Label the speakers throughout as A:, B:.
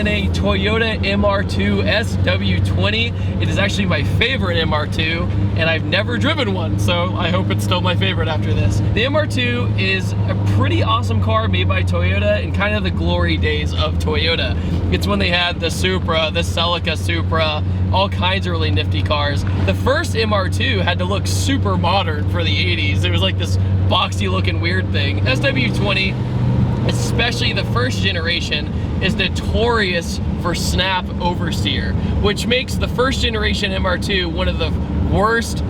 A: in a Toyota MR2 SW20. It is actually my favorite MR2, and I've never driven one, so I hope it's still my favorite after this. The MR2 is a pretty awesome car made by Toyota in kind of the glory days of Toyota. It's when they had the Supra, the Celica Supra, all kinds of really nifty cars. The first MR2 had to look super modern for the 80s. It was like this boxy looking weird thing. SW20, especially the first generation, is notorious for snap oversteer, which makes the first generation MR2 one of the worst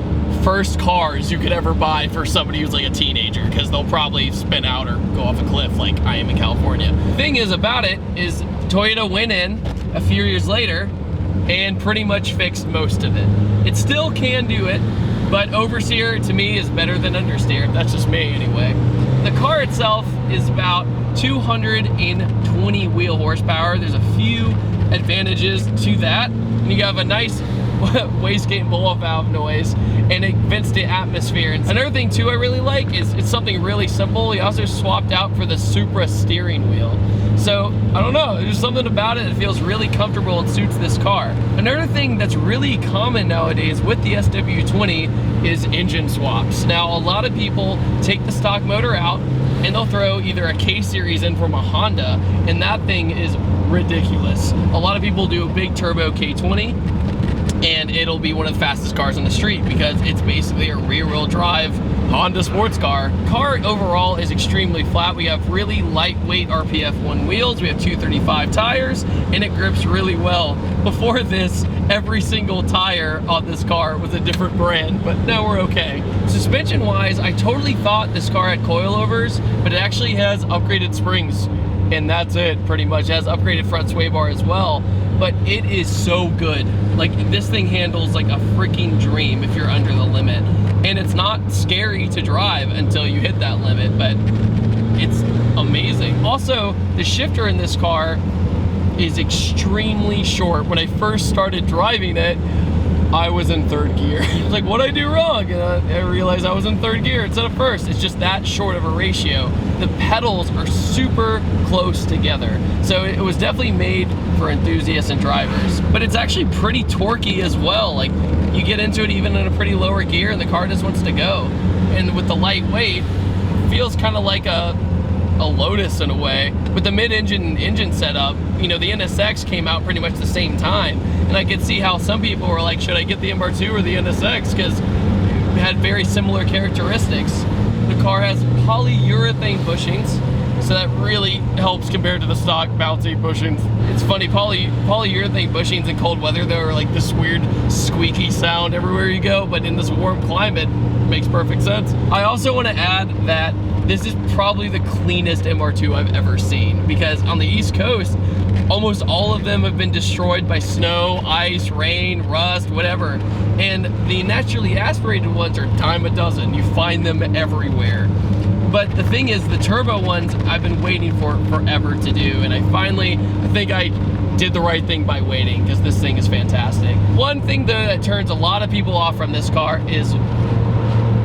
A: first cars you could ever buy for somebody who's like a teenager, because they'll probably spin out or go off a cliff like I am in California. The thing is about it is Toyota went in a few years later and pretty much fixed most of it. It still can do it, but oversteer to me is better than understeer. That's just me anyway. The car itself is about 220 wheel horsepower. There's a few advantages to that. And you have a nice wastegate blow-off valve noise, and it vents the atmosphere. And another thing too I really like is it's something really simple. We also swapped out for the Supra steering wheel. So, I don't know, there's something about it that feels really comfortable and suits this car. Another thing that's really common nowadays with the SW20 is engine swaps. Now, a lot of people take the stock motor out and they'll throw either a K-Series in from a Honda, and that thing is ridiculous. A lot of people do a big turbo K20, and it'll be one of the fastest cars on the street because it's basically a rear-wheel drive Honda sports car. Car overall is extremely flat. We have really lightweight RPF1 wheels. We have 235 tires, and it grips really well. Before this, every single tire on this car was a different brand, but now we're okay. Suspension-wise, I totally thought this car had coilovers, but it actually has upgraded springs, and that's it pretty much. It has upgraded front sway bar as well, but it is so good. Like, this thing handles like a freaking dream if you're under the limit. And it's not scary to drive until you hit that limit, but it's amazing. Also, the shifter in this car is extremely short. When I first started driving it, I was in third gear. Like, what'd I do wrong? And I realized I was in third gear instead of first. It's just that short of a ratio. The pedals are super close together. So it was definitely made for enthusiasts and drivers. But it's actually pretty torquey as well. Like, you get into it even in a pretty lower gear and the car just wants to go. And with the lightweight, it feels kind of like a Lotus in a way. With the mid-engine engine setup, you know, the NSX came out pretty much the same time, and I could see how some people were like, should I get the MR2 or the NSX, because it had very similar characteristics. The car has polyurethane bushings, so that really helps compared to the stock bouncy bushings. It's funny, polyurethane bushings in cold weather, though, are like this weird squeaky sound everywhere you go, but in this warm climate, it makes perfect sense. I also want to add that this is probably the cleanest MR2 I've ever seen, because on the East Coast, almost all of them have been destroyed by snow, ice, rain, rust, whatever. And the naturally aspirated ones are a dime a dozen. You find them everywhere. But the thing is, the turbo ones I've been waiting for forever to do, and I think I did the right thing by waiting, because this thing is fantastic. One thing though that turns a lot of people off from this car is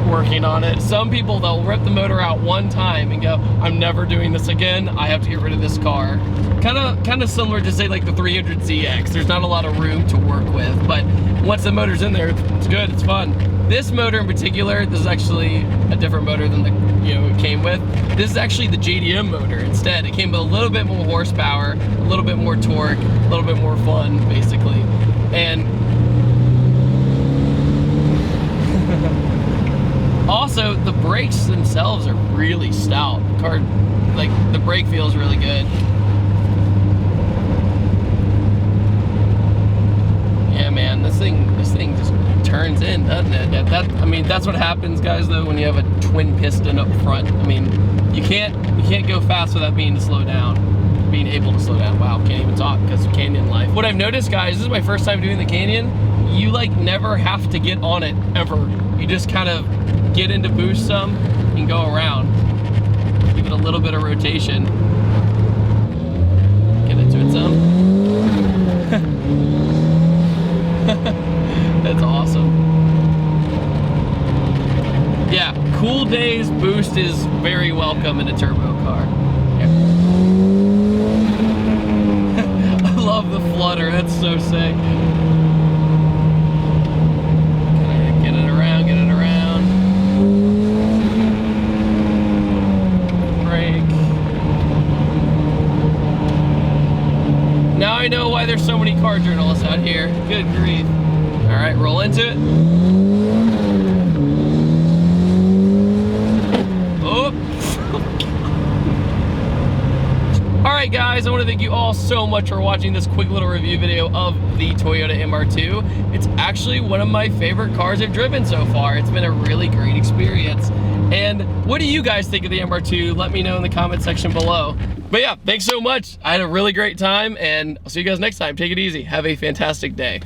A: working on it. Some people, they'll rip the motor out one time and go, I'm never doing this again, I have to get rid of this car. Kind of similar to, say, like the 300ZX. There's not a lot of room to work with, but once the motor's in there, it's good, it's fun. This motor in particular, this is actually a different motor than it came with. This is actually the JDM motor instead. It came with a little bit more horsepower, a little bit more torque, a little bit more fun, basically. And also, the brakes themselves are really stout. The car, like, the brake feels really good. Yeah, man, this thing just turns in, doesn't it? I mean, that's what happens, guys, though, when you have a twin piston up front. I mean, you can't go fast without being able to slow down. Wow, can't even talk because of Canyon life. What I've noticed, guys, this is my first time doing the Canyon. You like never have to get on it ever. You just kind of get into boost some and go around. Give it a little bit of rotation. Get into it some. That's awesome. Yeah, cool days boost is very welcome in a turbo car. Yeah. I flutter. That's so sick. Get it around, get it around. Brake. Now I know why there's so many car journalists out here. Good grief. All right, roll into it. Oh. Alright guys, I want to thank you all so much for watching this quick little review video of the Toyota MR2. It's actually one of my favorite cars I've driven so far. It's been a really great experience. And what do you guys think of the MR2? Let me know in the comment section below. But yeah, thanks so much. I had a really great time, and I'll see you guys next time. Take it easy. Have a fantastic day.